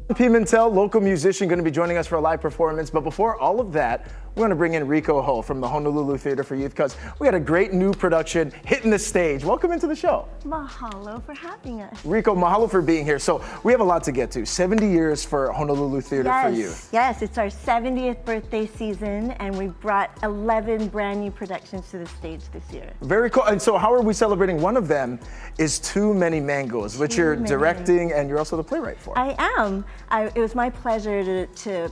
Pimentel, local musician, going to be joining us for a live performance. But before all of that, we're going to bring in Rico Ho from the Honolulu Theater for Youth because we got a great new production hitting the stage. Welcome into the show. Mahalo for having us. Rico, mahalo for being here. So we have a lot to get to. 70 years for Honolulu Theater for Youth. Yes, it's our 70th birthday season, and we brought 11 brand new productions to the stage this year. Very cool. And so how are we celebrating? One of them is Too Many Mangoes, which you're directing, and you're also the playwright for. I am. It was my pleasure to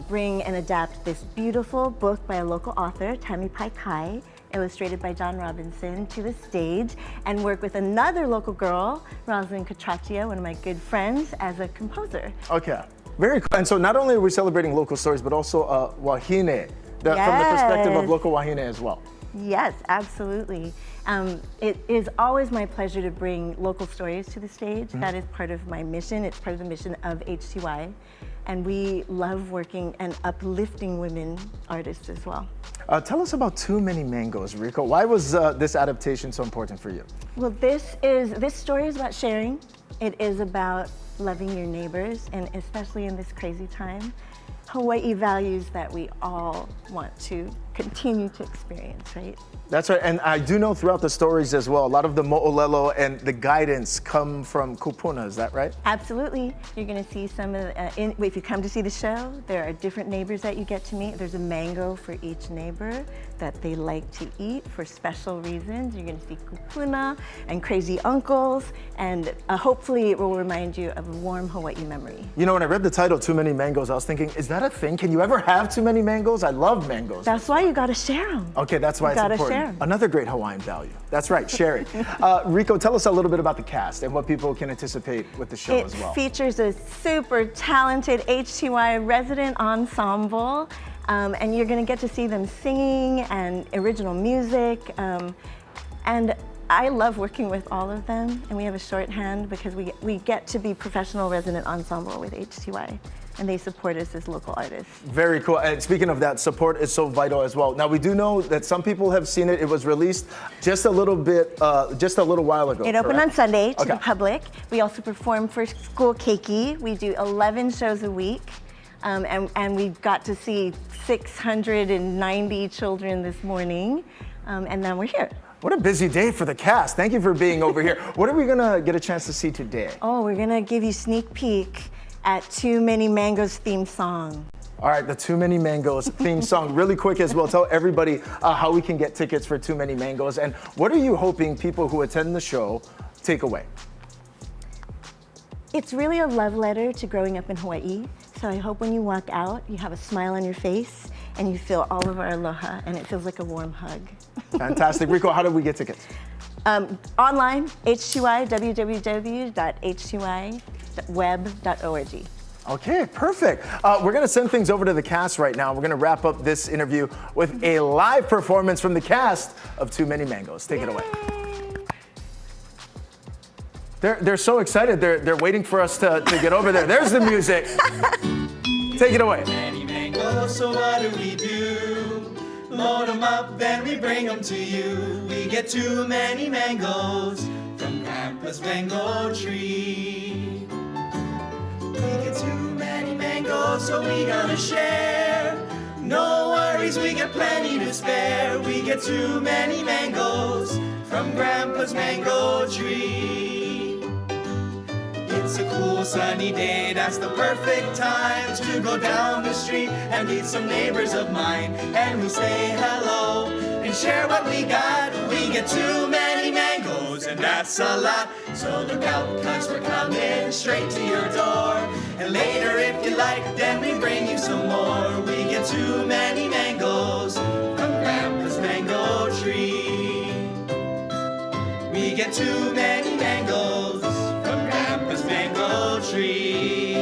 bring and adapt this beautiful book by a local author, Tammy Pai Kai, illustrated by John Robinson, to the stage, and work with another local girl, Rosalind Catraccia, one of my good friends, as a composer. Okay, very cool. And so not only are we celebrating local stories, but also wahine, from the perspective of local wahine as well. Yes, absolutely. It is always my pleasure to bring local stories to the stage. That is part of my mission. It's part of the mission of HTY. And we love working and uplifting women artists as well. Tell us about Too Many Mangoes, Rico. Why was this adaptation so important for you? Well, this story is about sharing. It is about loving your neighbors, and especially in this crazy time, Hawaii values that we all want to continue to experience, right? That's right, and I do know throughout the stories as well, a lot of the mo'olelo and the guidance come from kupuna, is that right? Absolutely. You're gonna see some of the, if you come to see the show, there are different neighbors that you get to meet. There's a mango for each neighbor that they like to eat for special reasons. You're gonna see kupuna and crazy uncles, and hopefully it will remind you of a warm Hawaii memory. You know, when I read the title, Too Many Mangoes, I was thinking, is that a thing? Can you ever have too many mangoes? I love mangoes. That's why you gotta share them. Okay, that's why it's important. Another great Hawaiian value. That's right, sharing. Rico, tell us a little bit about the cast and what people can anticipate with the show as well. It features a super talented HTY resident ensemble, and you're gonna get to see them singing and original music. And I love working with all of them, and we have a shorthand because we get to be professional resident ensemble with HTY. And they support us as local artists. Very cool. And speaking of that, support is so vital as well. Now we do know that some people have seen it. It was released just a little while ago. It opened on Sunday to the public. We also perform for School Keiki. We do 11 shows a week. And we got to see 690 children this morning. And then we're here. What a busy day for the cast. Thank you for being over here. What are we gonna get a chance to see today? Oh, we're gonna give you a sneak peek at Too Many Mangoes theme song. All right, the Too Many Mangoes theme song. Really quick as well, tell everybody how we can get tickets for Too Many Mangoes, and what are you hoping people who attend the show take away? It's really a love letter to growing up in Hawaii. So I hope when you walk out, you have a smile on your face and you feel all of our aloha, and it feels like a warm hug. Fantastic. Rico, how do we get tickets? Online, HTY, www.hty.web.org. Okay, perfect. We're gonna send things over to the cast right now. We're gonna wrap up this interview with a live performance from the cast of Too Many Mangoes. Take it away. They're so excited. They're waiting for us to get over there. There's the music. Take it away. Many mangoes, so what do we do? Load them up, then we bring them to you. We get too many mangoes from Grandpa's mango tree. We get too many mangoes, so we gotta share. No worries, we get plenty to spare. We get too many mangoes from Grandpa's mango tree. It's a cool sunny day, that's the perfect time to go down the street and meet some neighbors of mine. And we say hello and share what we got. We get too many mangoes and that's a lot. So look out, cause we're coming straight to your door. And later if you like, then we bring you some more. We get too many mangoes from Grandpa's mango tree. We get too many mangoes from Grandpa's mango tree.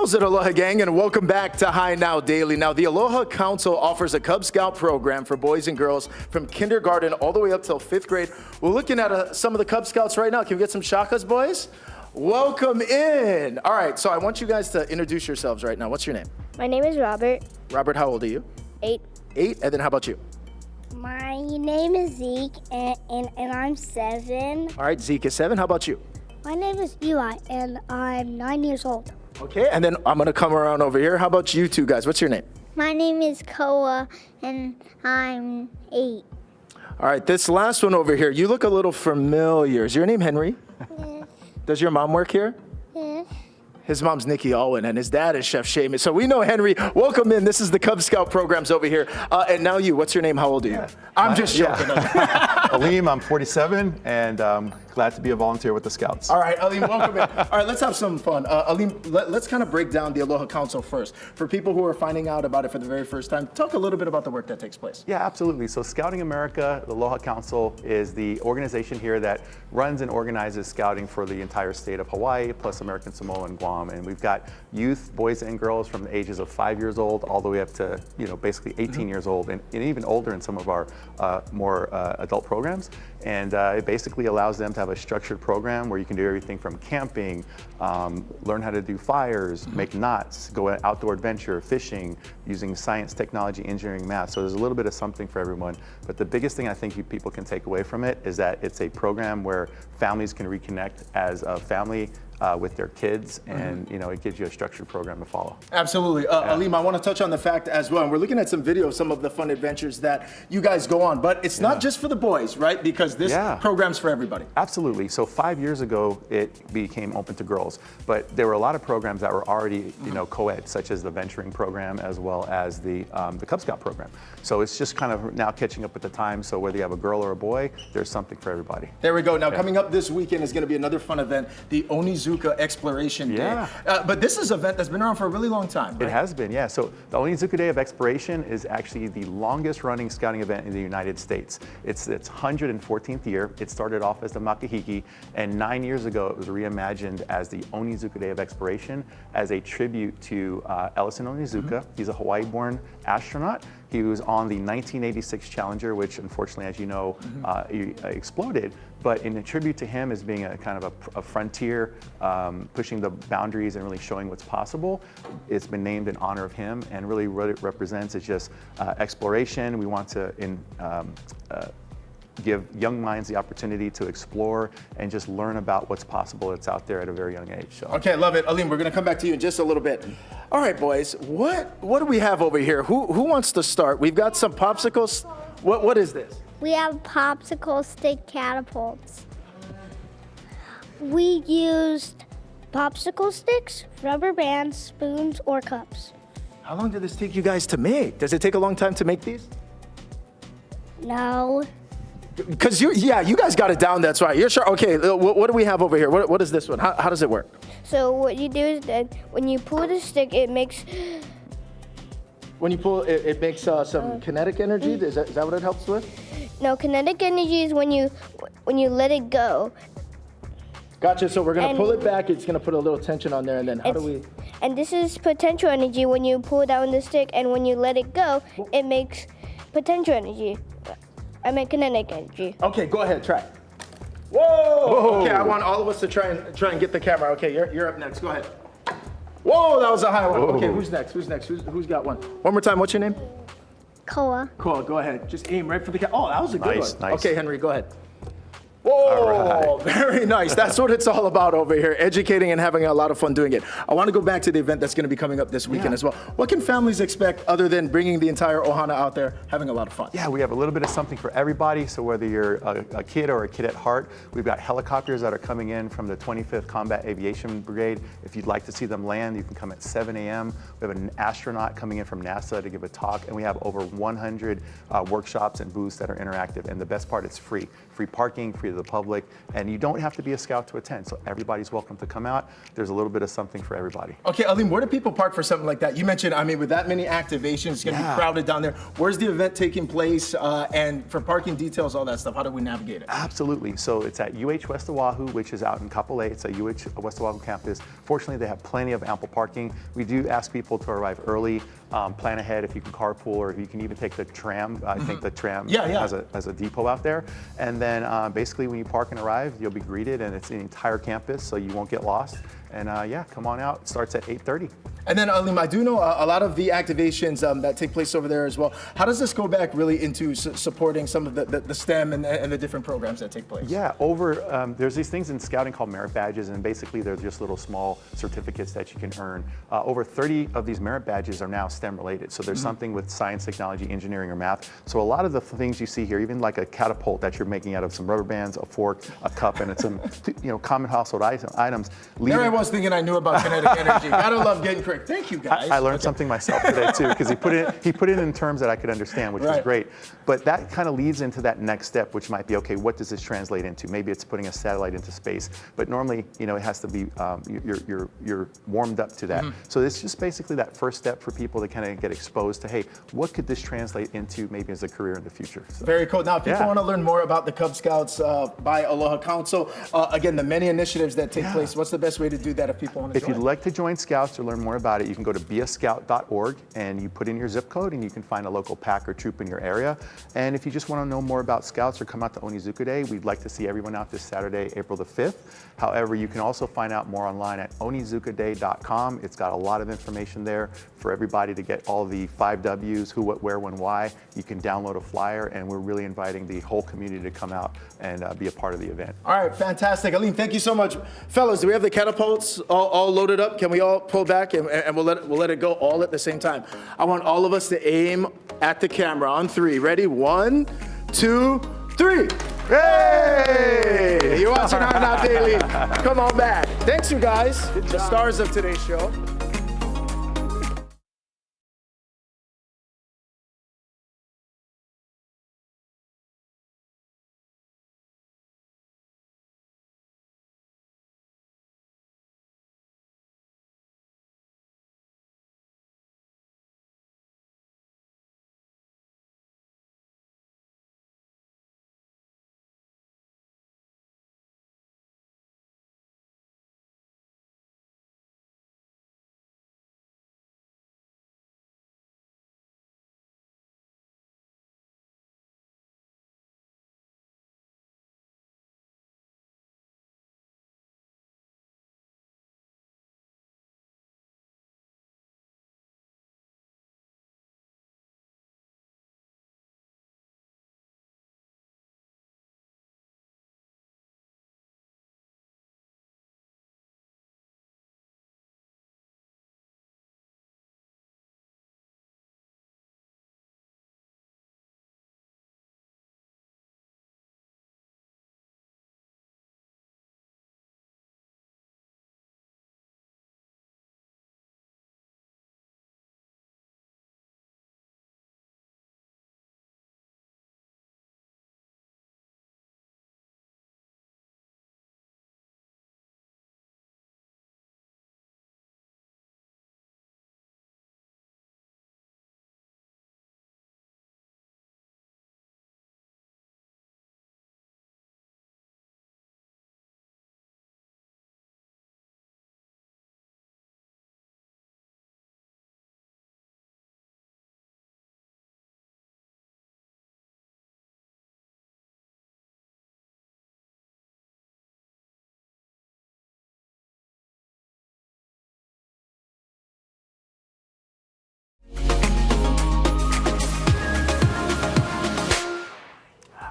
How's it, Aloha gang, and welcome back to High Now Daily. Now, the Aloha Council offers a Cub Scout program for boys and girls from kindergarten all the way up till 5th grade. We're looking at some of the Cub Scouts right now. Can we get some shakas, boys? Welcome in. All right, so I want you guys to introduce yourselves right now. What's your name? My name is Robert. Robert, how old are you? 8. 8, and then how about you? My name is Zeke, and I'm 7. All right, Zeke is 7. How about you? My name is Eli, and I'm 9 years old. Okay, and then I'm gonna come around over here. How about you two guys? What's your name? My name is Koa, and I'm 8. All right, this last one over here, you look a little familiar. Is your name Henry? Yes. Does your mom work here? Yes. His mom's Nikki Alwyn, and his dad is Chef Seamus. So we know Henry. Welcome in. This is the Cub Scout programs over here. And now you, what's your name? How old are you? I'm just joking. Aleem, I'm 47, and glad to be a volunteer with the Scouts. All right, Aleem, welcome in. All right, let's have some fun. Aleem, let's kind of break down the Aloha Council first. For people who are finding out about it for the very first time, talk a little bit about the work that takes place. Yeah, absolutely. So Scouting America, the Aloha Council, is the organization here that runs and organizes scouting for the entire state of Hawaii, plus American Samoa and Guam. And we've got youth, boys and girls from the ages of 5 years old all the way up to, basically 18 years old, and even older in some of our more adult programs. And it basically allows them to have a structured program where you can do everything from camping, learn how to do fires, make knots, go outdoor adventure, fishing, using science, technology, engineering, math. So there's a little bit of something for everyone. But the biggest thing I think people can take away from it is that it's a program where families can reconnect as a family with their kids, and it gives you a structured program to follow. Absolutely. Aleem, I want to touch on the fact as well, and we're looking at some video of some of the fun adventures that you guys go on, but it's not just for the boys, right? Because this program's for everybody. Absolutely. So 5 years ago, it became open to girls, but there were a lot of programs that were already, co-ed, such as the venturing program as well as the Cub Scout program. So it's just kind of now catching up with the time. So whether you have a girl or a boy, there's something for everybody. There we go. Now coming up this weekend is going to be another fun event, the Onizuka Exploration Day. But this is an event that's been around for a really long time, right? It has been, yeah. So the Onizuka Day of Exploration is actually the longest running scouting event in the United States. It's its 114th year. It started off as the Makahiki, and 9 years ago it was reimagined as the Onizuka Day of Exploration as a tribute to Ellison Onizuka. He's a Hawaii-born astronaut. He was on the 1986 Challenger, which unfortunately, as you know, exploded. But in a tribute to him as being a kind of a frontier, pushing the boundaries and really showing what's possible, it's been named in honor of him. And really what it represents is just exploration. We want to give young minds the opportunity to explore and just learn about what's possible that's out there at a very young age. So. Okay, love it. Aleem, we're gonna come back to you in just a little bit. All right, boys, what do we have over here? Who wants to start? We've got some popsicles. What is this? We have popsicle stick catapults. We used popsicle sticks, rubber bands, spoons, or cups. How long did this take you guys to make? Does it take a long time to make these? No. Because you guys got it down, that's right. You're sure, okay, what do we have over here? What is this one? How does it work? So what you do is that when you pull the stick, it makes... When you pull, it makes some kinetic energy? Is that what it helps with? No, kinetic energy is when you let it go. Gotcha, so we're gonna pull it back, it's gonna put a little tension on there, and then how do we? And this is potential energy when you pull down the stick, and when you let it go, it makes potential energy. I mean kinetic energy. Okay, go ahead, try. Whoa! Okay, I want all of us to try and get the camera. Okay, you're up next, go ahead. Whoa, that was a high one. Okay, who's next? Who's got one? One more time, what's your name? Koa. Cool, go ahead. Just aim right for the camera. Oh, that was a good one. Nice. Okay, Henry, go ahead. Whoa, very nice. That's what it's all about over here, educating and having a lot of fun doing it. I want to go back to the event that's going to be coming up this weekend as well. What can families expect other than bringing the entire ohana out there, having a lot of fun? Yeah, we have a little bit of something for everybody. So whether you're a kid or a kid at heart, we've got helicopters that are coming in from the 25th Combat Aviation Brigade. If you'd like to see them land, you can come at 7 a.m. We have an astronaut coming in from NASA to give a talk, and we have over 100 workshops and booths that are interactive. And the best part, it's free free parking, free to the public, and you don't have to be a scout to attend. So everybody's welcome to come out. There's a little bit of something for everybody. Okay, Alim, where do people park for something like that? You mentioned, I mean, with that many activations, it's going to be crowded down there. Where's the event taking place? And for parking details, all that stuff, how do we navigate it? Absolutely. So it's at UH West Oahu, which is out in Kapolei. It's a UH West Oahu campus. Fortunately, they have plenty of ample parking. We do ask people to arrive early, plan ahead if you can carpool, or if you can even take the tram. I think the tram has a depot out there. And then basically when you park and arrive, you'll be greeted, and it's the entire campus, so you won't get lost. And yeah, come on out. It starts at 8:30. And then, Alim, I do know a lot of the activations that take place over there as well. How does this go back really into supporting some of the STEM and the different programs that take place? Yeah, there's these things in scouting called merit badges, and basically they're just little small certificates that you can earn. Over 30 of these merit badges are now STEM related. So there's something with science, technology, engineering, or math. So a lot of the things you see here, even like a catapult that you're making out of some rubber bands, a fork, a cup, and it's some common household items. There I was thinking I knew about kinetic energy. Gotta love getting correct. Thank you, guys. I learned something myself today too, because he put it in terms that I could understand, which was great. But that kind of leads into that next step, which might be, okay, what does this translate into? Maybe it's putting a satellite into space, but normally, it has to be you're warmed up to that. So it's just basically that first step for people to kind of get exposed to, hey, what could this translate into maybe as a career in the future? So, very cool. Now, if people want to learn more about the Cub Scouts by Aloha Council, again, the many initiatives that take place, what's the best way to do that if people want to join? If you'd like to join Scouts or learn more about it, you can go to beascout.org and you put in your zip code and you can find a local pack or troop in your area. And if you just want to know more about Scouts or come out to Onizuka Day, we'd like to see everyone out this Saturday, April the 5th. However, you can also find out more online at onizukaday.com. It's got a lot of information there for everybody to get all the 5 W's, who, what, where, when, why. You can download a flyer, and we're really inviting the whole community to come out and be a part of the event. All right, fantastic. Alim, thank you so much. Fellas, do we have the catapults all loaded up? Can we all pull back and we'll let it go all at the same time? I want all of us to aim at the camera on 3. Ready? 1, 2, 3. Hey! You're watching High Now Daily. Come on back. Thanks, you guys. The stars of today's show.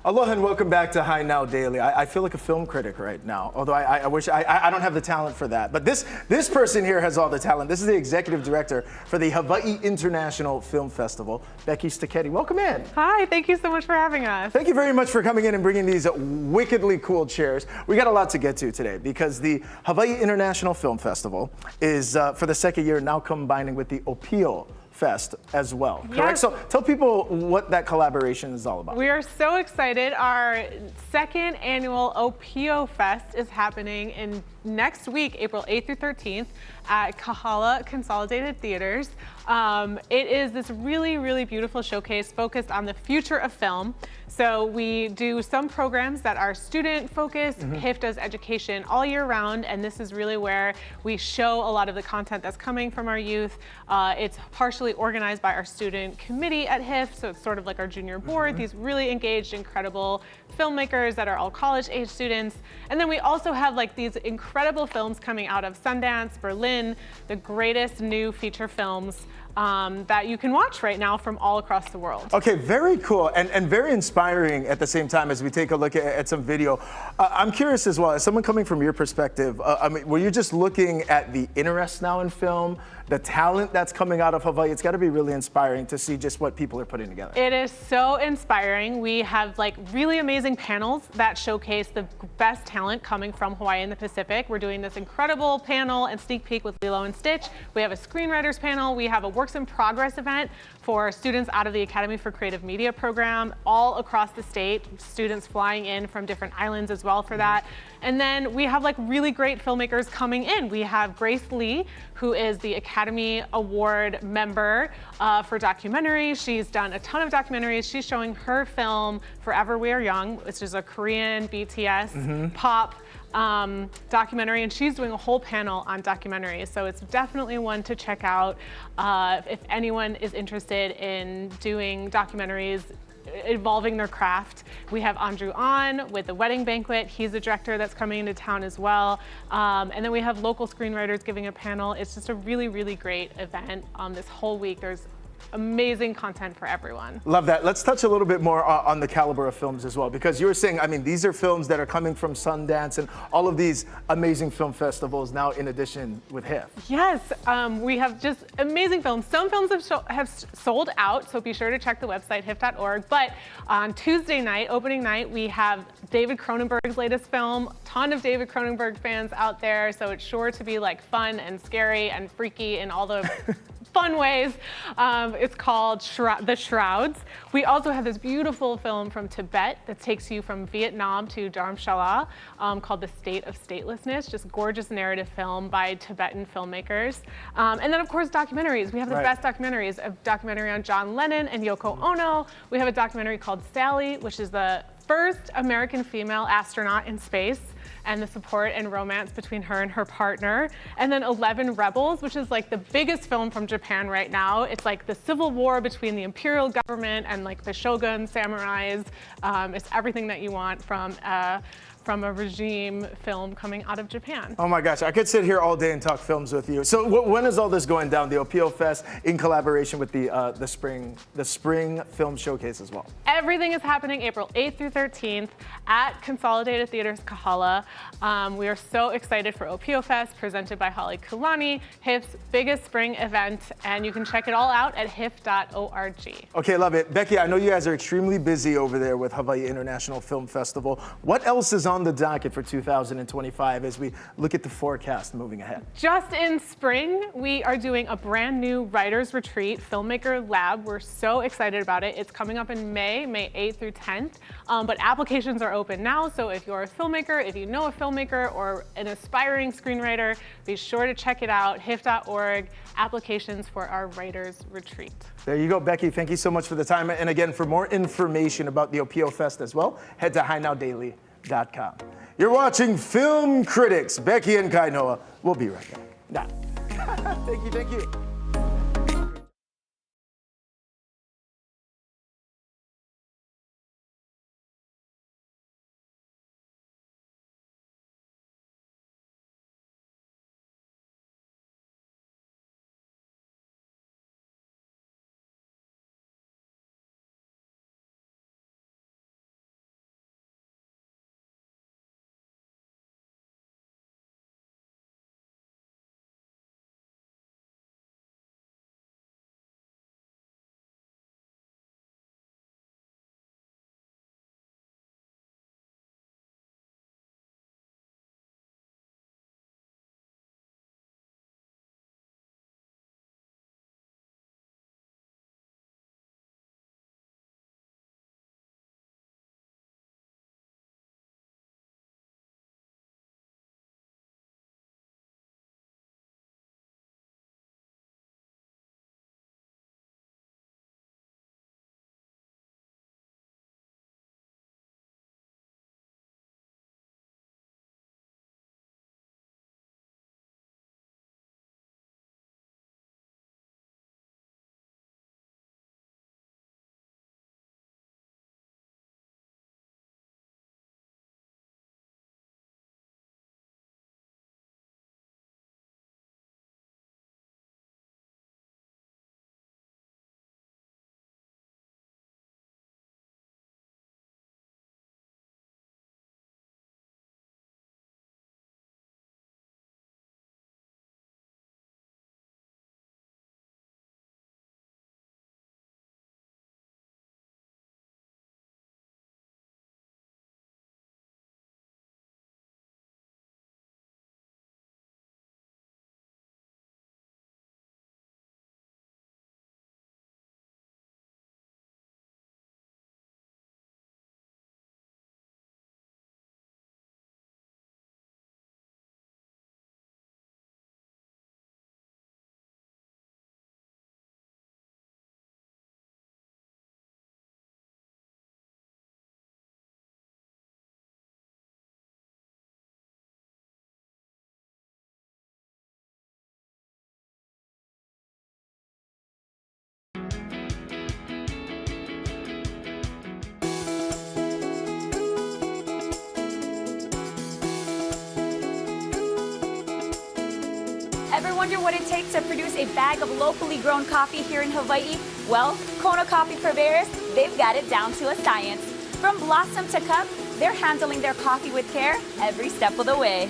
Aloha and welcome back to High Now Daily. I feel like a film critic right now, although I wish I don't have the talent for that. But this person here has all the talent. This is the executive director for the Hawaii International Film Festival, Becky Stacchetti. Welcome in. Hi, thank you so much for having us. Thank you very much for coming in and bringing these wickedly cool chairs. We got a lot to get to today because the Hawaii International Film Festival is, for the second year, now combining with the Opio Fest as well, correct? Yes. So tell people what that collaboration is all about. We are so excited. Our second annual OPO Fest is happening in next week, April 8th through 13th at Kahala Consolidated Theaters. It is this really, really beautiful showcase focused on the future of film. So we do some programs that are student focused. HIF does education all year round, and this is really where we show a lot of the content that's coming from our youth. It's partially organized by our student committee at HIF, so it's sort of like our junior board, these really engaged, incredible filmmakers that are all college age students. And then we also have like these incredible films coming out of Sundance, Berlin, the greatest new feature films that you can watch right now from all across the world. Okay, very cool and very inspiring at the same time as we take a look at some video. I'm curious as well, as someone coming from your perspective, I mean, were you just looking at the interest now in film, the talent that's coming out of Hawaii? It's got to be really inspiring to see just what people are putting together. It is so inspiring. We have like really amazing panels that showcase the best talent coming from Hawaii and the Pacific. We're doing this incredible panel and sneak peek with Lilo and Stitch. We have a screenwriters panel. We have a works in progress event for students out of the Academy for Creative Media program all across the state, students flying in from different islands as well for that. And then we have like really great filmmakers coming in. We have Grace Lee, who is the Academy Award member for documentary. She's done a ton of documentaries. She's showing her film Forever We Are Young, which is a Korean BTS pop documentary, and she's doing a whole panel on documentaries. So it's definitely one to check out if anyone is interested in doing documentaries involving their craft. We have Andrew On with The Wedding Banquet. He's a director that's coming into town as well. And then we have local screenwriters giving a panel. It's just a really, really great event this whole week. There's amazing content for everyone. Love that. Let's touch a little bit more on the caliber of films as well, because you were saying, I mean, these are films that are coming from Sundance and all of these amazing film festivals now in addition with HIF. Yes, we have just amazing films. Some films have sold out, so be sure to check the website, hif.org. But on Tuesday night, opening night, we have David Cronenberg's latest film. A ton of David Cronenberg fans out there, so it's sure to be like fun and scary and freaky in all the fun ways. It's called The Shrouds. We also have this beautiful film from Tibet that takes you from Vietnam to Dharamshala called The State of Statelessness, just gorgeous narrative film by Tibetan filmmakers. And then of course documentaries. We have the best documentaries, a documentary on John Lennon and Yoko Ono. We have a documentary called Sally, which is the first American female astronaut in space, and the support and romance between her and her partner. And then 11 Rebels, which is like the biggest film from Japan right now. It's like the civil war between the imperial government and like the shogun samurais. It's everything that you want from a regime film coming out of Japan. Oh my gosh, I could sit here all day and talk films with you. So when is all this going down? The OPO Fest in collaboration with the spring film showcase as well. Everything is happening April 8th through 13th at Consolidated Theaters Kahala. We are so excited for OPO Fest, presented by Holly Kulani, HIF's biggest spring event, and you can check it all out at hif.org. Okay, love it. Becky, I know you guys are extremely busy over there with Hawaii International Film Festival. What else is on the docket for 2025 as we look at the forecast moving ahead? Just in spring, we are doing a brand new writers retreat, Filmmaker Lab. We're so excited about it. It's coming up in May 8th through 10th, but applications are open now. So if you're a filmmaker, if you know a filmmaker or an aspiring screenwriter, be sure to check it out, hif.org, applications for our writers retreat. There you go, Becky. Thank you so much for the time. And again, for more information about the OPO Fest as well, head to HiNowDaily.com. You're watching Film Critics. Becky and Kainoa. We'll be right back. Thank you. Ever wonder what it takes to produce a bag of locally grown coffee here in Hawaii? Well, Kona Coffee Purveyors, they've got it down to a science. From blossom to cup, they're handling their coffee with care every step of the way.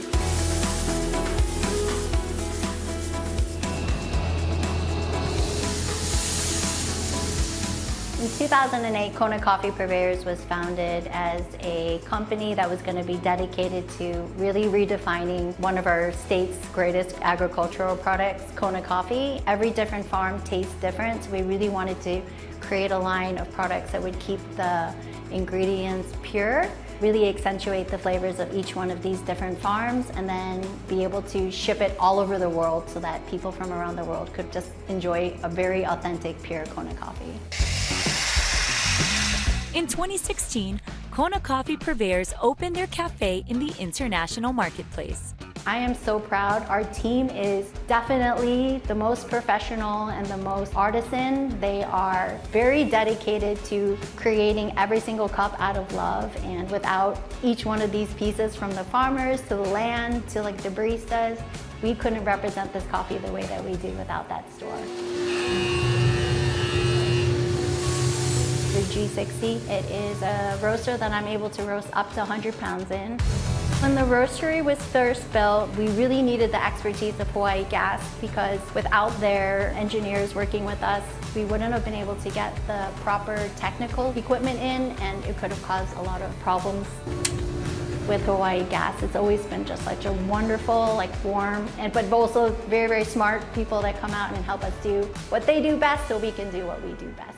In 2008, Kona Coffee Purveyors was founded as a company that was going to be dedicated to really redefining one of our state's greatest agricultural products, Kona coffee. Every different farm tastes different, so we really wanted to create a line of products that would keep the ingredients pure, really accentuate the flavors of each one of these different farms, and then be able to ship it all over the world so that people from around the world could just enjoy a very authentic, pure Kona coffee. In 2016, Kona Coffee Purveyors opened their cafe in the international marketplace. I am so proud. Our team is definitely the most professional and the most artisan. They are very dedicated to creating every single cup out of love, and without each one of these pieces, from the farmers to the land to like the baristas, we couldn't represent this coffee the way that we do without that store. The G60, it is a roaster that I'm able to roast up to 100 pounds in. When the roastery was first built, we really needed the expertise of Hawaii Gas, because without their engineers working with us, we wouldn't have been able to get the proper technical equipment in, and it could have caused a lot of problems with Hawaii Gas. It's always been just such a wonderful, like warm, but also very, very smart people that come out and help us do what they do best so we can do what we do best.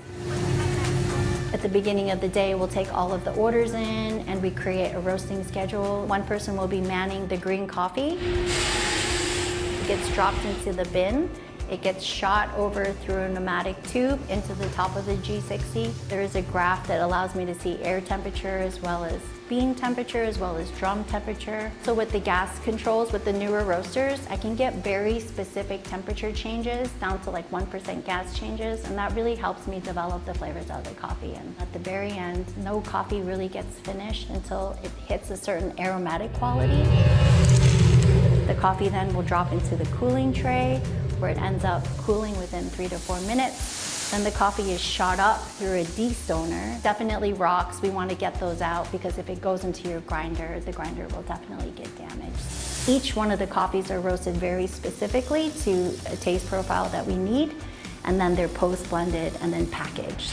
At the beginning of the day, we'll take all of the orders in and we create a roasting schedule. One person will be manning the green coffee. It gets dropped into the bin. It gets shot over through a pneumatic tube into the top of the G60. There is a graph that allows me to see air temperature as well as bean temperature as well as drum temperature. So with the gas controls, with the newer roasters, I can get very specific temperature changes down to like 1% gas changes, and that really helps me develop the flavors of the coffee. And at the very end, no coffee really gets finished until it hits a certain aromatic quality. The coffee then will drop into the cooling tray, where it ends up cooling within 3 to 4 minutes. Then the coffee is shot up through a destoner. Definitely rocks, we want to get those out, because if it goes into your grinder, the grinder will definitely get damaged. Each one of the coffees are roasted very specifically to a taste profile that we need, and then they're post-blended and then packaged.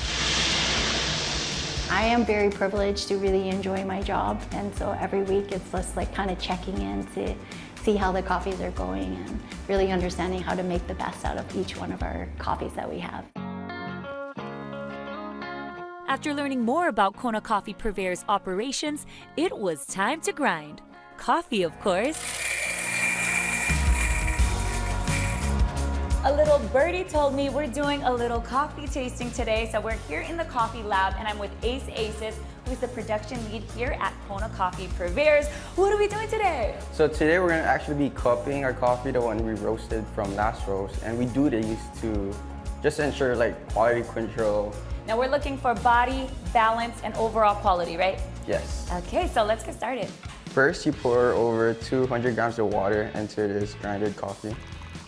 I am very privileged to really enjoy my job, and so every week it's just like kind of checking in to see how the coffees are going and really understanding how to make the best out of each one of our coffees that we have. After learning more about Kona Coffee Purveyors' operations, it was time to grind. Coffee, of course. A little birdie told me we're doing a little coffee tasting today, so we're here in the coffee lab, and I'm with Ace Aces, who's the production lead here at Kona Coffee Purveyors. What are we doing today? So today we're going to actually be cupping our coffee, the one we roasted from last roast, and we do these to just ensure like quality control. Now we're looking for body, balance, and overall quality, right? Yes. Okay, so let's get started. First, you pour over 200 grams of water into this grinded coffee.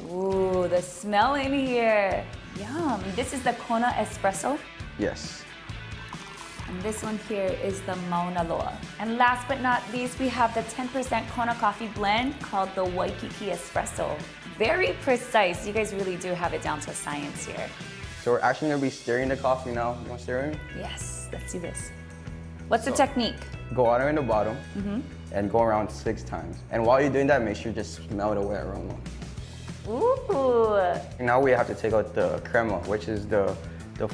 Ooh, the smell in here. Yum. This is the Kona Espresso. Yes. And this one here is the Mauna Loa. And last but not least, we have the 10% Kona coffee blend called the Waikiki Espresso. Very precise. You guys really do have it down to science here. So we're actually going to be stirring the coffee now. You want to stir it? Yes, let's do this. What's the technique? Go all the way in the bottom and go around 6 times. And while you're doing that, make sure you just smell the wet aroma. Ooh. Now we have to take out the crema, which is the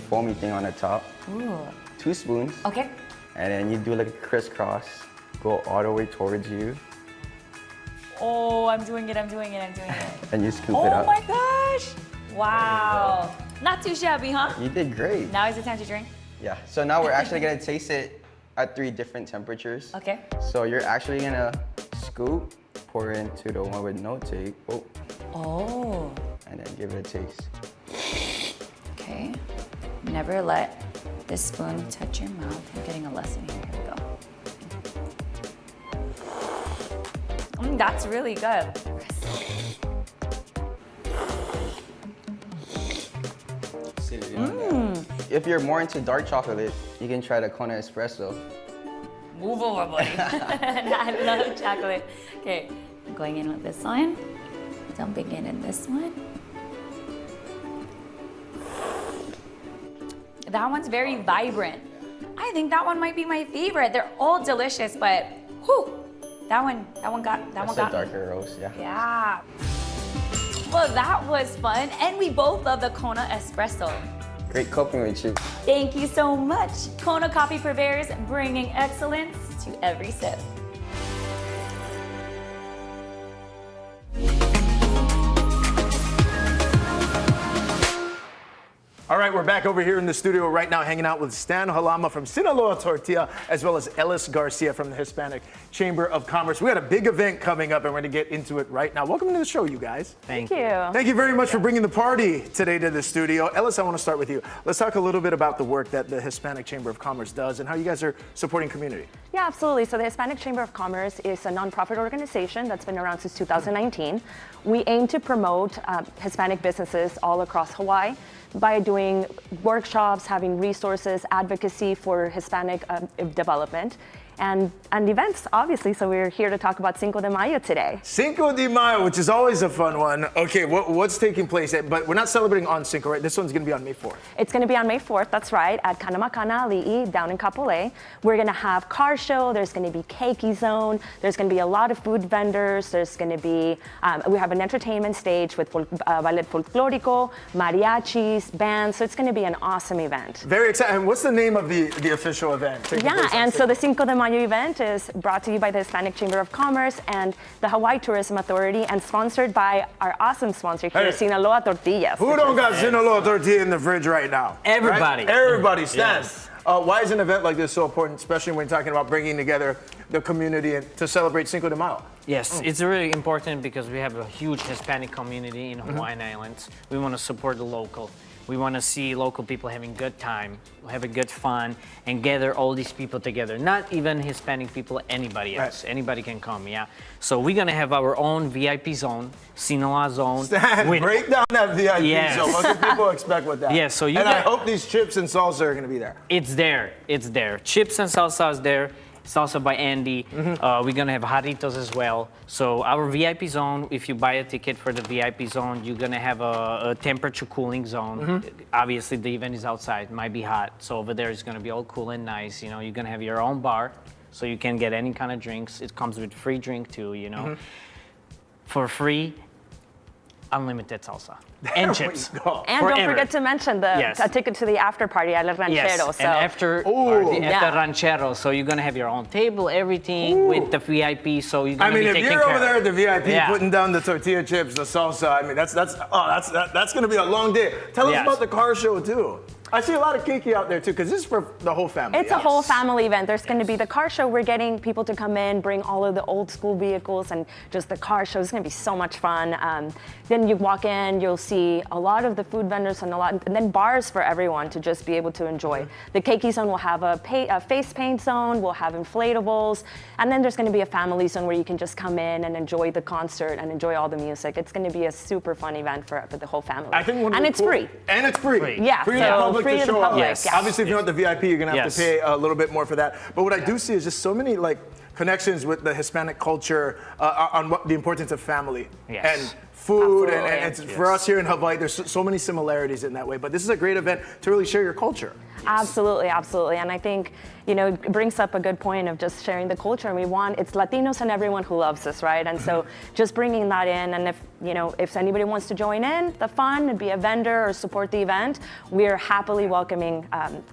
foamy thing on the top. Ooh. 2 spoons. Okay. And then you do like a crisscross, go all the way towards you. Oh, I'm doing it. And you scoop it Oh up. my gosh. Wow. Not too shabby, huh? You did great. Now is the time to drink? Yeah, so now we're actually gonna taste it at 3 different temperatures. Okay. So you're actually gonna scoop, pour into the one with no tape. Oh. Oh. And then give it a taste. Okay. Never let this spoon touch your mouth. I'm getting a lesson here. Here we go. That's really good. acidity on that. If you're more into dark chocolate, you can try the Kona espresso. Move over, buddy. I love chocolate. Okay, I'm going in with this one. Dumping it in this one. That one's very vibrant. I think that one might be my favorite. They're all delicious, but whew, that one got That's a darker roast, yeah. Yeah. Well, that was fun, and we both love the Kona espresso. Great coping with you. Thank you so much. Kona Coffee Purveyors, bringing excellence to every sip. All right, we're back over here in the studio right now hanging out with Stan Halama from Sinaloa Tortilla, as well as Ellis Garcia from the Hispanic Chamber of Commerce. We got a big event coming up and we're gonna get into it right now. Welcome to the show, you guys. Thank you. Thank you very much for bringing the party today to the studio. Ellis, I wanna start with you. Let's talk a little bit about the work that the Hispanic Chamber of Commerce does and how you guys are supporting community. Yeah, absolutely. So the Hispanic Chamber of Commerce is a nonprofit organization that's been around since 2019. We aim to promote Hispanic businesses all across Hawaii by doing workshops, having resources, advocacy for Hispanic development, and events, obviously. So we're here to talk about Cinco de Mayo today. Cinco de Mayo, which is always a fun one. Okay, what's taking place? But we're not celebrating on Cinco, right? This one's gonna be on May 4th. It's gonna be on May 4th, that's right, at Kanamakana Ali'i down in Kapolei. We're gonna have car show, there's gonna be keiki zone, there's gonna be a lot of food vendors, there's gonna be, we have an entertainment stage with ballet folklorico, mariachis, bands, so it's gonna be an awesome event. Very exciting. And what's the name of the official event? Yeah, and so the Cinco de Mayo event is brought to you by the Hispanic Chamber of Commerce and the Hawaii Tourism Authority and sponsored by our awesome sponsor here, Sinaloa Tortillas. Who don't got Sinaloa Tortilla in the fridge right now? Everybody. Right? Everybody stands. Yes. Why is an event like this so important, especially when talking about bringing together the community to celebrate Cinco de Mayo? Yes, it's really important because we have a huge Hispanic community in Hawaiian Islands. We want to support the local. We want to see local people having good time, having good fun, and gather all these people together. Not even Hispanic people, anybody else. Right. Anybody can come, yeah. So we're going to have our own VIP zone, Sinaloa zone. Stan, break down that VIP zone. What do people expect with that? Yeah, so you I hope these chips and salsa are going to be there. It's there. It's there. Chips and salsa is there. Salsa by Andy. We're gonna have jarritos as well. So our VIP zone, if you buy a ticket for the VIP zone, you're gonna have a temperature cooling zone. Obviously the event is outside, might be hot. So over there it's gonna be all cool and nice. You know, you're gonna have your own bar, so you can get any kind of drinks. It comes with free drink too, you know. For free, unlimited salsa. And chips. And don't forget to mention a ticket to the after party at El Ranchero. Yes, and after party at the Ranchero. So you're gonna have your own table, everything with the VIP. So you're gonna be taken care of. if you're over there at the VIP putting down the tortilla chips, the salsa, I mean that's gonna be a long day. Tell us about the car show too. I see a lot of keiki out there too, because this is for the whole family. It's a whole family event. There's going to be the car show. We're getting people to come in, bring all of the old school vehicles, and just the car show is going to be so much fun. Then you walk in, you'll see a lot of the food vendors and then bars for everyone to just be able to enjoy. The keiki zone will have a face paint zone. We'll have inflatables, and then there's going to be a family zone where you can just come in and enjoy the concert and enjoy all the music. It's going to be a super fun event for the whole family. I think it's free. And it's free. Yeah. Free to the public free to show up. Yes. Obviously, if you're not the VIP, you're gonna have to pay a little bit more for that. But what I do see is just so many connections with the Hispanic culture on the importance of family and food, and it's, for us here in Hawaii, there's so many similarities in that way. But this is a great event to really share your culture. Absolutely, absolutely. And I think, it brings up a good point of just sharing the culture. And it's Latinos and everyone who loves this, right? And so just bringing that in, and if anybody wants to join in the fun and be a vendor or support the event, we're happily welcoming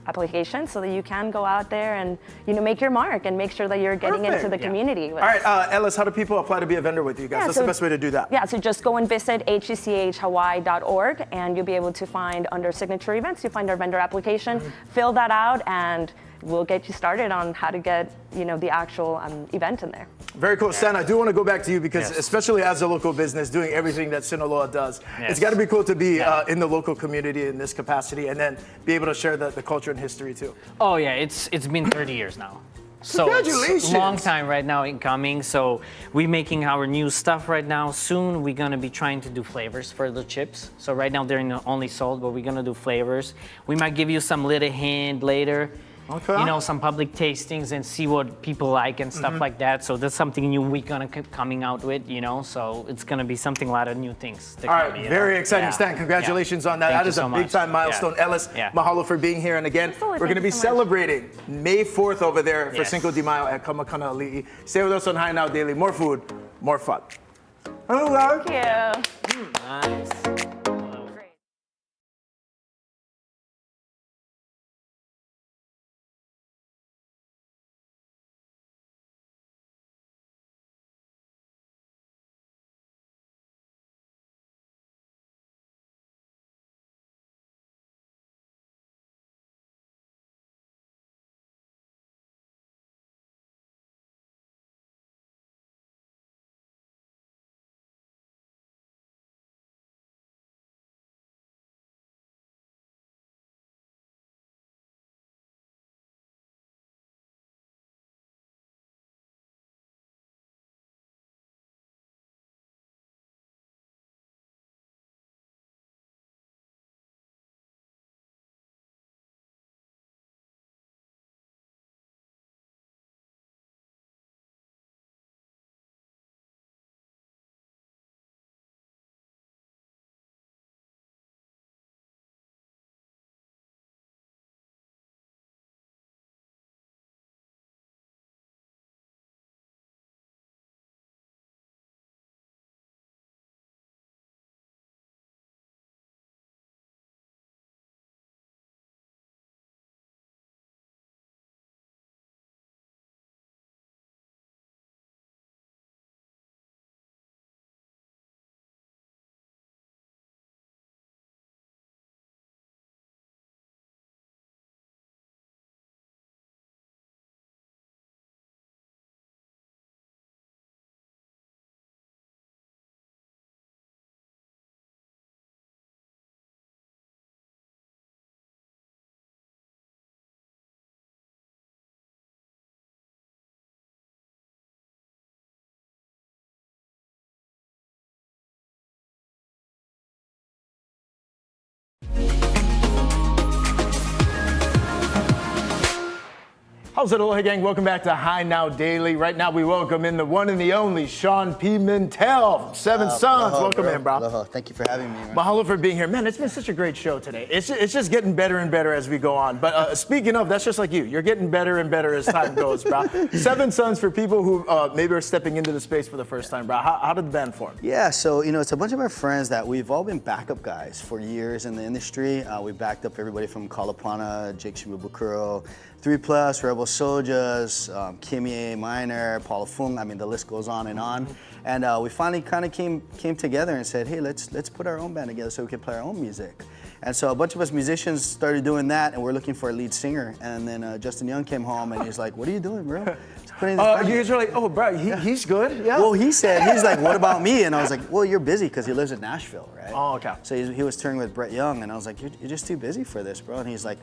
applications so that you can go out there and, make your mark and make sure that you're getting into the community. All right, Ellis, how do people apply to be a vendor with you guys? What's the best way to do that? Yeah, so just go and visit hechhawaii.org and you'll be able to find under signature events, you'll find our vendor application, fill that out, and we'll get you started on how to get, the actual event in there. Very cool. Stan, I do want to go back to you because especially as a local business doing everything that Sinaloa does, it's got to be cool to be in the local community in this capacity and then be able to share the culture and history too. Oh yeah, it's been 30 years now. So Congratulations. it's a long time right now in coming. So we're making our new stuff right now. Soon we're gonna be trying to do flavors for the chips. So right now they're only sold, but we're gonna do flavors. We might give you some little hint later. Okay. You know, some public tastings and see what people like and stuff like that. So that's something new we're gonna coming out with, you know. So it's gonna be something, a lot of new things. All right, very exciting, Stan. Congratulations on that. Thank That you is so a much. big time milestone. Yeah. Ellis, Yeah. mahalo for being here. And again, Absolutely, we're going to be thank you so much. celebrating May 4th over there for Yes. Cinco de Mayo at Kamakana Ali'i. Stay with us on High Now Daily. More food, more fun. Hello, guys. Thank you. Nice. How's it, Aloha gang? Welcome back to High Now Daily. Right now, we welcome in the one and the only Sean Pimentel, Seven Sons. Welcome in, bro. Aloha. Thank you for having me, man. Mahalo for being here. Man, it's been such a great show today. It's just getting better and better as we go on. But speaking of, that's just like you. You're getting better and better as time goes, bro. Seven Sons, for people who maybe are stepping into the space for the first time, bro. How did the band form? Yeah, so, it's a bunch of our friends that we've all been backup guys for years in the industry. We backed up everybody from Kalapana, Jake Shimabukuro, 3+, Rebel Soldiers, Kimie, Minor, Paula Fung. I mean, the list goes on. And we finally kind of came together and said, hey, let's put our own band together so we can play our own music. And so a bunch of us musicians started doing that, and we're looking for a lead singer. And then Justin Young came home, and he's like, what are you doing, bro? You guys are like, oh, bro, he's good, yeah? Well, he's like, what about me? And I was like, well, you're busy because he lives in Nashville, right? Oh, okay. So he was touring with Brett Young, and I was like, you're just too busy for this, bro. And he's like,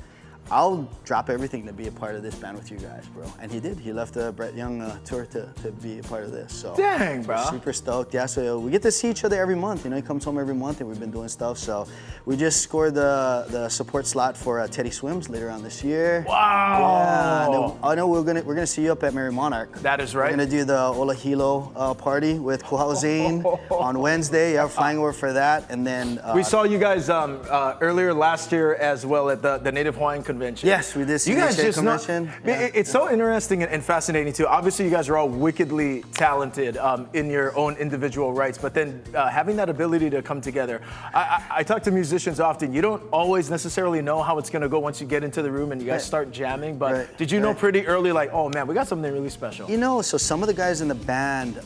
I'll drop everything to be a part of this band with you guys, bro. And he did. He left the Brett Young tour to be a part of this. So dang, bro. Super stoked. Yeah, so we get to see each other every month. He comes home every month, and we've been doing stuff. So we just scored the support slot for Teddy Swims later on this year. Wow. Yeah, I know we're gonna see you up at Mary Monarch. That is right. We're gonna do the Ola Hilo party with Kuhao Zane on Wednesday. Yeah, flying over for that, and then we saw you guys earlier last year as well at the Native Hawaiian Convention. Yes, we did. You guys just convention. It's so interesting and fascinating too. Obviously, you guys are all wickedly talented in your own individual rights, but then having that ability to come together. I talk to musicians often. You don't always necessarily know how it's going to go once you get into the room and you guys start jamming. But did you know pretty early, like, oh man, we got something really special? So some of the guys in the band,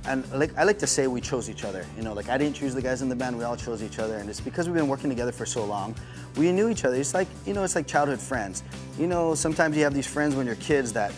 and I like to say we chose each other. Like I didn't choose the guys in the band. We all chose each other, and it's because we've been working together for so long. We knew each other. It's like it's like childhood friends. Sometimes you have these friends when you're kids that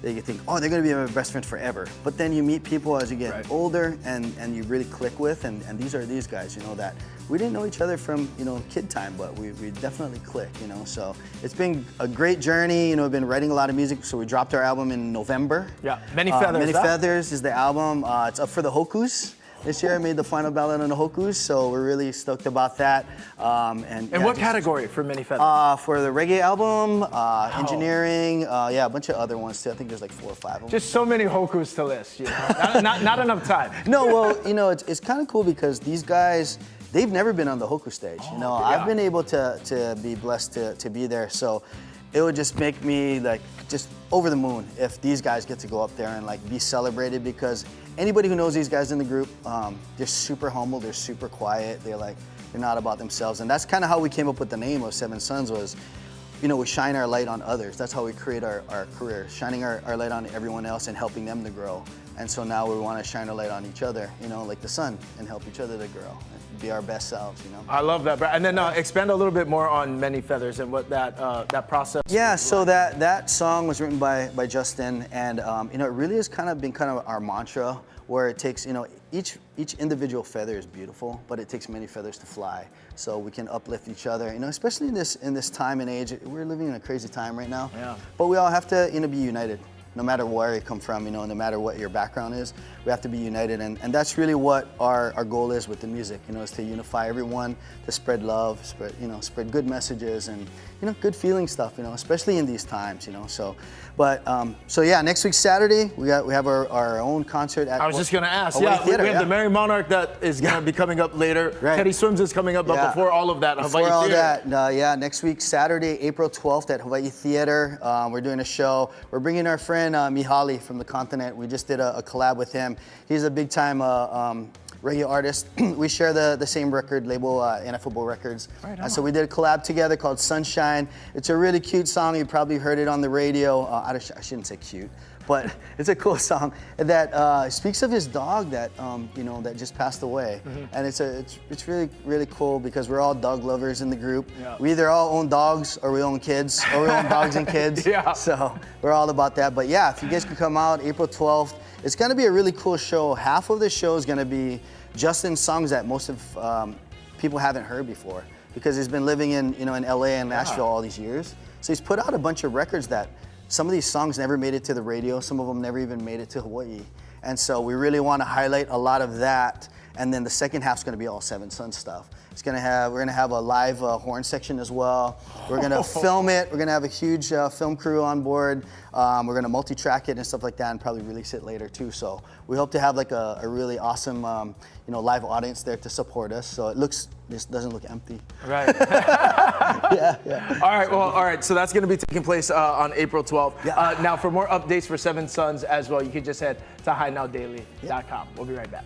you think, oh, they're gonna be my best friend forever. But then you meet people as you get older and you really click with, and these are these guys, you know, that we didn't know each other from, you know, kid time, but we definitely click, you know. So it's been a great journey. You know, we've been writing a lot of music. So we dropped our album in November. Yeah, Many Feathers. Many Feathers is the album. It's up for the Hokus. This year I made the final ballot on the Hokus, so we're really stoked about that. And what category for Many Feathers? For the reggae album, engineering, yeah, a bunch of other ones too. I think there's like 4 or 5 of them. Just so many Hokus to list, you know? not enough time. No, well, you know, it's kind of cool because these guys, they've never been on the Hoku stage. You know, I've been able to be blessed to be there, so it would just make me like just over the moon if these guys get to go up there and like be celebrated, because anybody who knows these guys in the group, they're super humble, they're super quiet, they're not about themselves. And that's kind of how we came up with the name of Seven Sons was, you know, we shine our light on others. That's how we create our career, shining our light on everyone else and helping them to grow. And so now we want to shine our light on each other, you know, like the sun, and help each other to grow and be our best selves, you know. I love that, Brad. And then expand a little bit more on Many Feathers and what that process. Yeah, so that song was written by Justin, and you know, it really has kind of been our mantra, where it takes, you know, each individual feather is beautiful, but it takes many feathers to fly. So we can uplift each other, you know, especially in this time and age. We're living in a crazy time right now. Yeah. But we all have to, you know, be united. No matter where you come from, you know, no matter what your background is, we have to be united, and that's really what our goal is with the music, you know, is to unify everyone, to spread love, spread good messages, and, you know, good feeling stuff, you know, especially in these times, you know. So, but so yeah, next week Saturday we have our own concert at. I was just gonna ask. Hawaii Yeah, Theater, we have the Merry Monarch that is gonna be coming up later. Right. Teddy Swims is coming up, but before all of that, before Hawaii all Theater. that, yeah, next week Saturday, April 12th at Hawaii Theater, we're doing a show. We're bringing our friend Mihaly from the continent. We just did a collab with him. He's a big time reggae artist. We share the same record label, NFL Records. Right, so we did a collab together called Sunshine. It's a really cute song. You probably heard it on the radio. I shouldn't say cute, but it's a cool song that speaks of his dog that you know, that just passed away. And it's really cool because we're all dog lovers in the group. Yeah. We either all own dogs or we own kids, or we own dogs and kids. Yeah. So we're all about that. But yeah, if you guys can come out April 12th, it's gonna be a really cool show. Half of the show is gonna be Justin's songs that most of people haven't heard before, because he's been living in LA and Nashville all these years. So he's put out a bunch of records that some of these songs never made it to the radio, some of them never even made it to Hawaii. And so we really want to highlight a lot of that. And then the second half's going to be all Seven Sons stuff. We're gonna have a live horn section as well. We're gonna film it. We're gonna have a huge film crew on board. We're gonna multi-track it and stuff like that, and probably release it later too. So we hope to have like a really awesome, live audience there to support us. So this doesn't look empty. Right. Yeah. All right. So that's gonna be taking place on April 12th. Yeah. Now, for more updates for Seven Sons as well, you can just head to HighNowDaily.com. We'll be right back.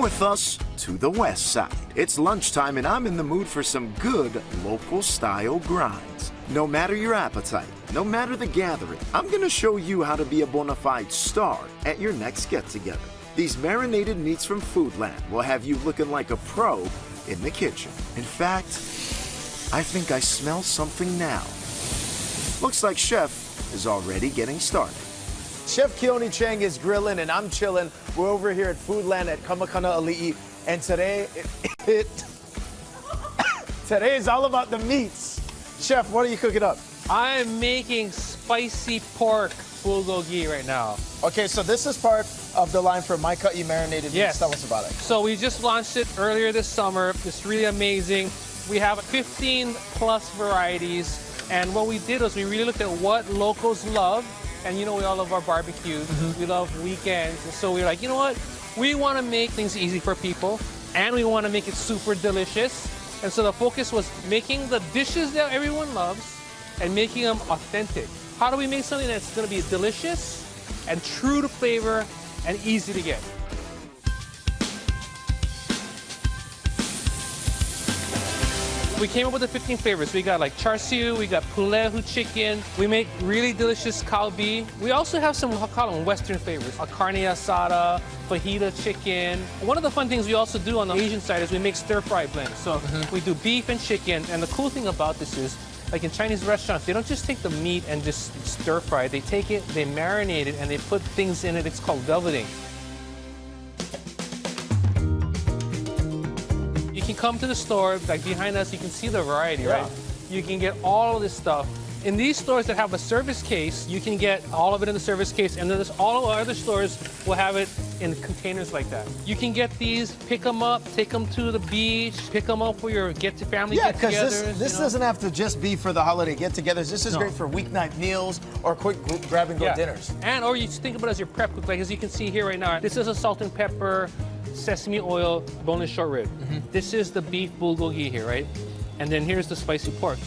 with us to the west side. It's lunchtime and I'm in the mood for some good local style grinds. No matter your appetite, no matter the gathering, I'm gonna show you how to be a bona fide star at your next get-together. These marinated meats from Foodland will have you looking like a pro in the kitchen. In fact, I think I smell something now. Looks like Chef is already getting started. Chef Keone Chang is grilling and I'm chilling. We're over here at Foodland at Kamakana Ali'i, and today today is all about the meats. Chef, what are you cooking up? I'm making spicy pork bulgogi right now. Okay, so this is part of the line for My Ka'i Marinated Yes. Meats. Tell us about it. So we just launched it earlier this summer. It's really amazing. We have 15 plus varieties, and what we did was we really looked at what locals love. And you know, we all love our barbecues. We love weekends. And so we were like, you know what? We want to make things easy for people, and we want to make it super delicious. And so the focus was making the dishes that everyone loves and making them authentic. How do we make something that's going to be delicious and true to flavor and easy to get? We came up with the 15 flavors. We got like char siu, we got pulehu chicken. We make really delicious kalbi. We also have some, I'll call them Western flavors. A carne asada, fajita chicken. One of the fun things we also do on the Asian side is we make stir-fry blends. So we do beef and chicken. And the cool thing about this is, like in Chinese restaurants, they don't just take the meat and just stir-fry. They take it, they marinate it, and they put things in it. It's called velveting. You can come to the store, like behind us, you can see the variety, right? You can get all of this stuff. In these stores that have a service case, you can get all of it in the service case, and then all of our other stores will have it in containers like that. You can get these, pick them up, take them to the beach, pick them up for your family Yeah, get-togethers. because this doesn't have to just be for the holiday get-togethers. This is great for weeknight meals or quick grab-and-go dinners. And or you just think about it as your prep cook, like as you can see here right now. This is a salt and pepper, sesame oil, boneless short rib. This is the beef bulgogi here, right? And then here's the spicy pork.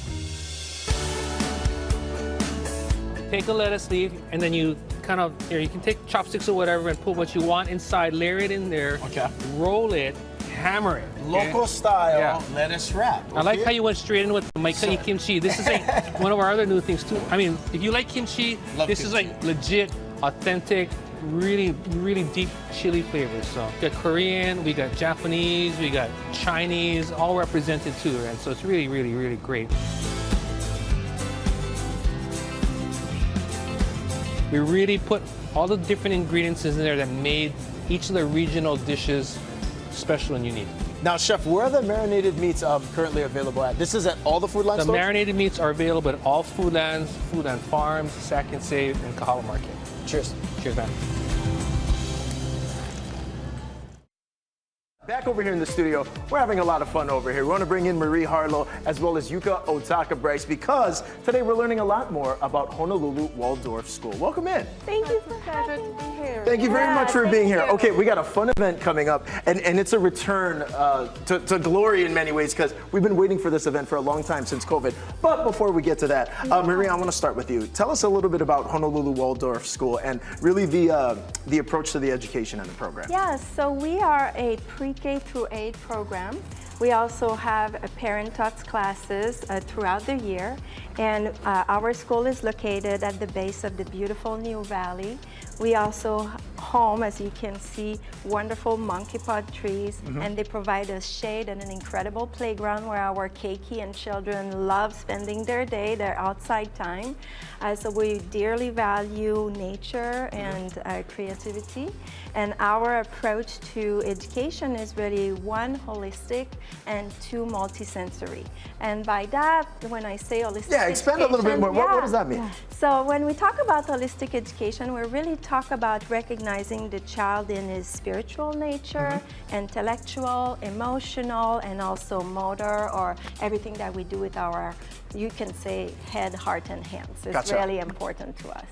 Take a lettuce leaf, and then you kind of, here, you can take chopsticks or whatever and put what you want inside, layer it in there, roll it, hammer it. Local style lettuce wrap. I like how you went straight in with the my ka'i kimchi. This is like one of our other new things too. I mean, if you like kimchi, this is like legit, authentic, really, really deep chili flavors. So we got Korean, we got Japanese, we got Chinese, all represented too, and so it's really, really, really great. We really put all the different ingredients in there that made each of the regional dishes special and unique. Now, Chef, where are the marinated meats currently available at? This is at all the Foodland stores? The marinated meats are available at all Foodlands, Foodland Farms, Sack and Save, and Kahala Market. Cheers. Cheers, man. Back over here in the studio, we're having a lot of fun over here. We want to bring in Marie Harlow as well as Yuka Otaka-Bryce because today we're learning a lot more about Honolulu Waldorf School. Welcome in. Thank you for having me here. Thank you very much for being here. Okay, we got a fun event coming up, and it's a return to glory in many ways because we've been waiting for this event for a long time since COVID. But before we get to that, Marie, I want to start with you. Tell us a little bit about Honolulu Waldorf School and really the approach to the education and the program. Yes, so we are a pre-K through 8 program. We also have parent-taught classes throughout the year, and our school is located at the base of the beautiful New Valley. We also home, as you can see, wonderful monkey pod trees, and they provide us shade and an incredible playground where our keiki and children love spending their day, their outside time. So we dearly value nature and creativity, and our approach to education is really 1, holistic, and 2, multisensory. And by that, when I say holistic expand a little bit more. What does that mean? So when we talk about holistic education, we really talk about recognizing the child in his spiritual nature, intellectual, emotional, and also motor, or everything that we do with our, you can say, head, heart, and hands. It's really important to us.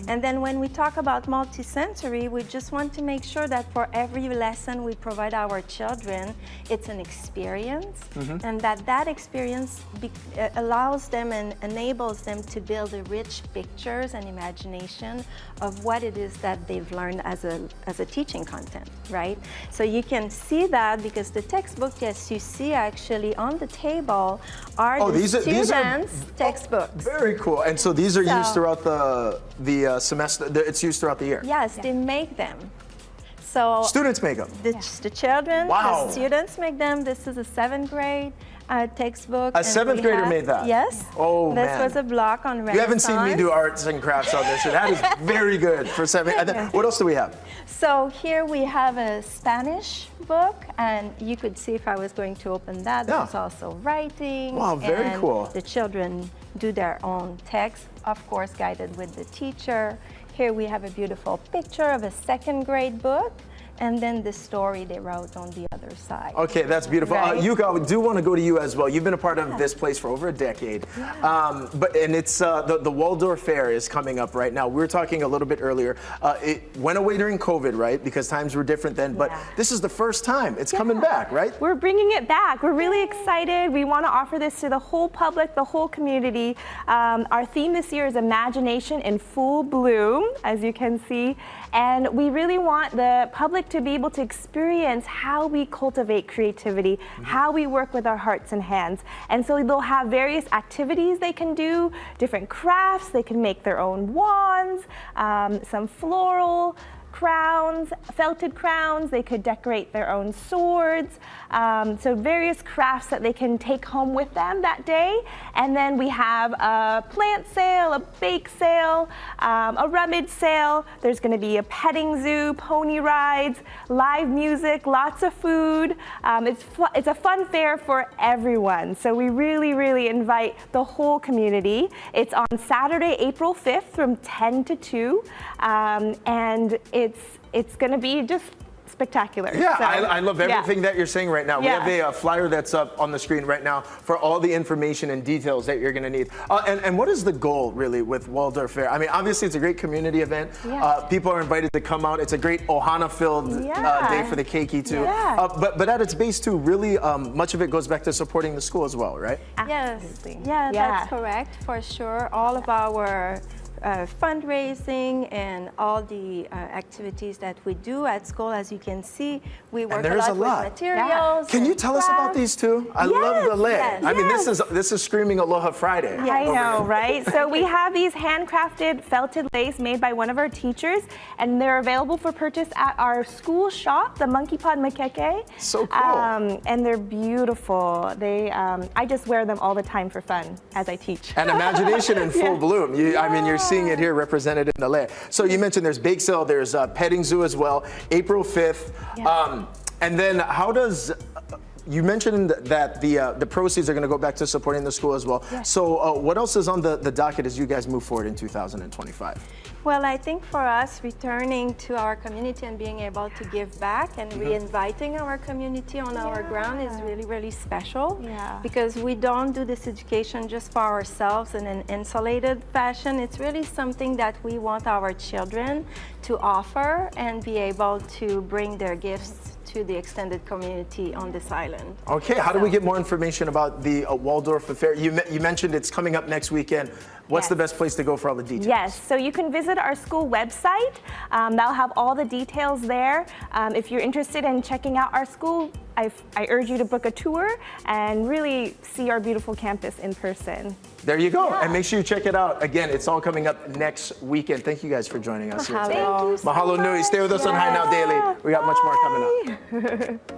And then when we talk about multisensory, we just want to make sure that for every lesson we provide our children, it's an experience. experience, and that experience allows them and enables them to build a rich pictures and imagination of what it is that they've learned as a teaching content, right? So you can see that because the textbook, yes, you see actually on the table are the students' textbooks. Very cool. And so these are used throughout the semester. It's used throughout the year. Yes, they make them. So students make them. The children, the students make them. This is a 7th grade textbook. A 7th grader made that? Yes. Oh, this man. was a block on Renaissance. You haven't seen me do arts and crafts on this. So that is very good for 7th. And then, what else do we have? So here we have a Spanish book, and you could see if I was going to open that, there's also writing. Wow, very cool. The children do their own text, of course, guided with the teacher. Here we have a beautiful picture of a 2nd grade book, and then the story they wrote on the other side. Okay, that's beautiful. Right? Yuka, we do want to go to you as well. You've been a part of this place for over a decade. And it's the Waldorf Fair is coming up right now. We were talking a little bit earlier. It went away during COVID, right? Because times were different then, but this is the first time it's coming back, right? We're bringing it back. We're really excited. We want to offer this to the whole public, the whole community. Our theme this year is imagination in full bloom, as you can see. And we really want the public to be able to experience how we cultivate creativity, how we work with our hearts and hands. And so they'll have various activities they can do, different crafts. They can make their own wands, some floral crowns, felted crowns. They could decorate their own swords. So various crafts that they can take home with them that day. And then we have a plant sale, a bake sale, a rummage sale. There's going to be a petting zoo, pony rides, live music, lots of food. It's a fun fair for everyone. So we really, really invite the whole community. It's on Saturday, April 5th from 10 to 2. And it's going to be just spectacular. Yeah, So, I love everything that you're saying right now. We have a flyer that's up on the screen right now for all the information and details that you're going to need. And what is the goal really with Waldorf Fair? I mean, obviously it's a great community event. People are invited to come out. It's a great Ohana-filled day for the keiki too. But at its base too, really much of it goes back to supporting the school as well, right? Yes, that's correct, for sure. All of our fundraising and all the activities that we do at school, as you can see, we work a lot with materials. Can you tell us about these two? I love the lid. I mean, this is screaming Aloha Friday. I know, right? So we have these handcrafted felted lace made by one of our teachers, and they're available for purchase at our school shop, the Monkey Pod Makeke. So cool. And they're beautiful. I just wear them all the time for fun as I teach. And imagination in full bloom. I mean, you're seeing it here represented in the layer. So you mentioned there's bake sale, there's petting zoo as well, April 5th. And then how does, you mentioned that the proceeds are going to go back to supporting the school as well. So what else is on the docket as you guys move forward in 2025? Well, I think for us, returning to our community and being able to give back and re-inviting our community on our ground is really, really special. Because we don't do this education just for ourselves in an insulated fashion. It's really something that we want our children to offer and be able to bring their gifts to the extended community on this island. Okay, how do we get more information about the Waldorf Fair? You mentioned it's coming up next weekend. What's the best place to go for all the details? Yes, so you can visit our school website. That'll have all the details there. If you're interested in checking out our school, I urge you to book a tour and really see our beautiful campus in person. There you go. And make sure you check it out. Again, it's all coming up next weekend. Thank you guys for joining us here today. Thank you so Mahalo nui. Stay with us on High Now Daily. We got much more coming up.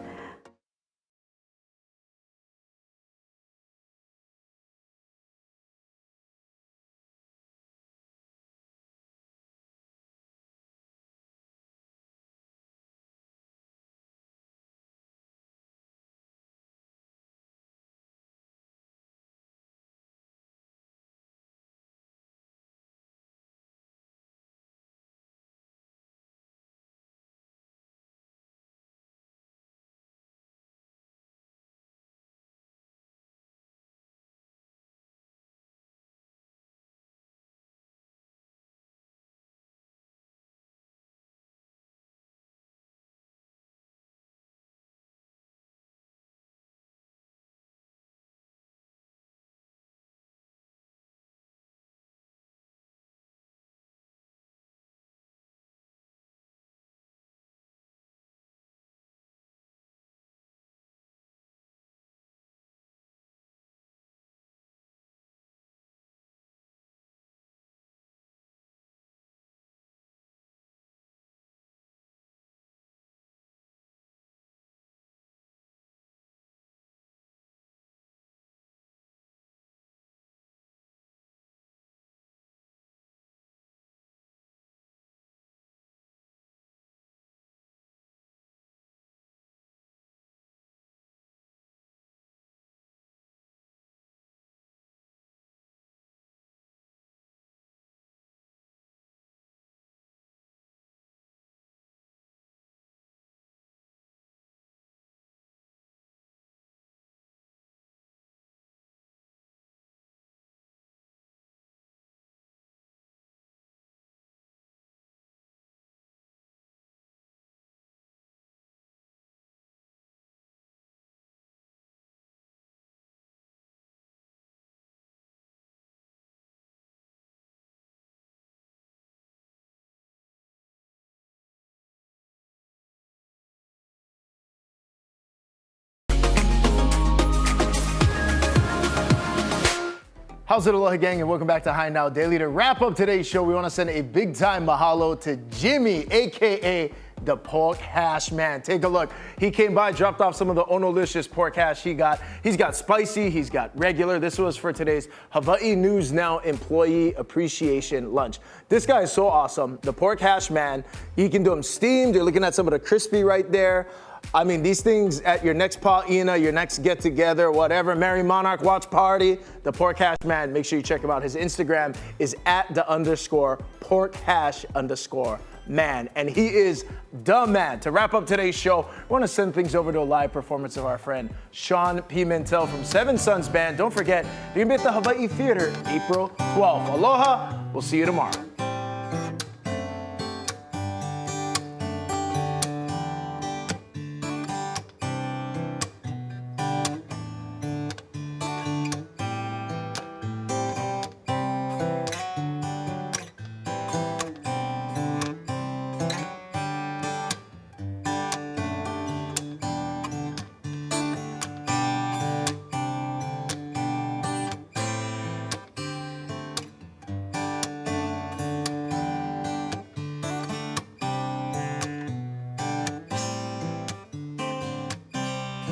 How's it, Aloha gang, and welcome back to High Now Daily. To wrap up today's show, we want to send a big time mahalo to Jimmy, aka the pork hash man. Take a look. He came by, dropped off some of the Onolicious pork hash he got. He's got spicy, he's got regular. This was for today's Hawaii News Now Employee Appreciation Lunch. This guy is so awesome. The pork hash man, you can do them steamed. You're looking at some of the crispy right there. I mean, these things at your next pa'ina, your next get-together, whatever, Merry Monarch watch party, the Pork Hash Man, make sure you check him out. His Instagram is @_porkhash_man, and he is the man. To wrap up today's show, I want to send things over to a live performance of our friend Sean Pimentel from Seven Sons Band. Don't forget, you're going to be at the Hawaii Theater April 12th. Aloha, we'll see you tomorrow.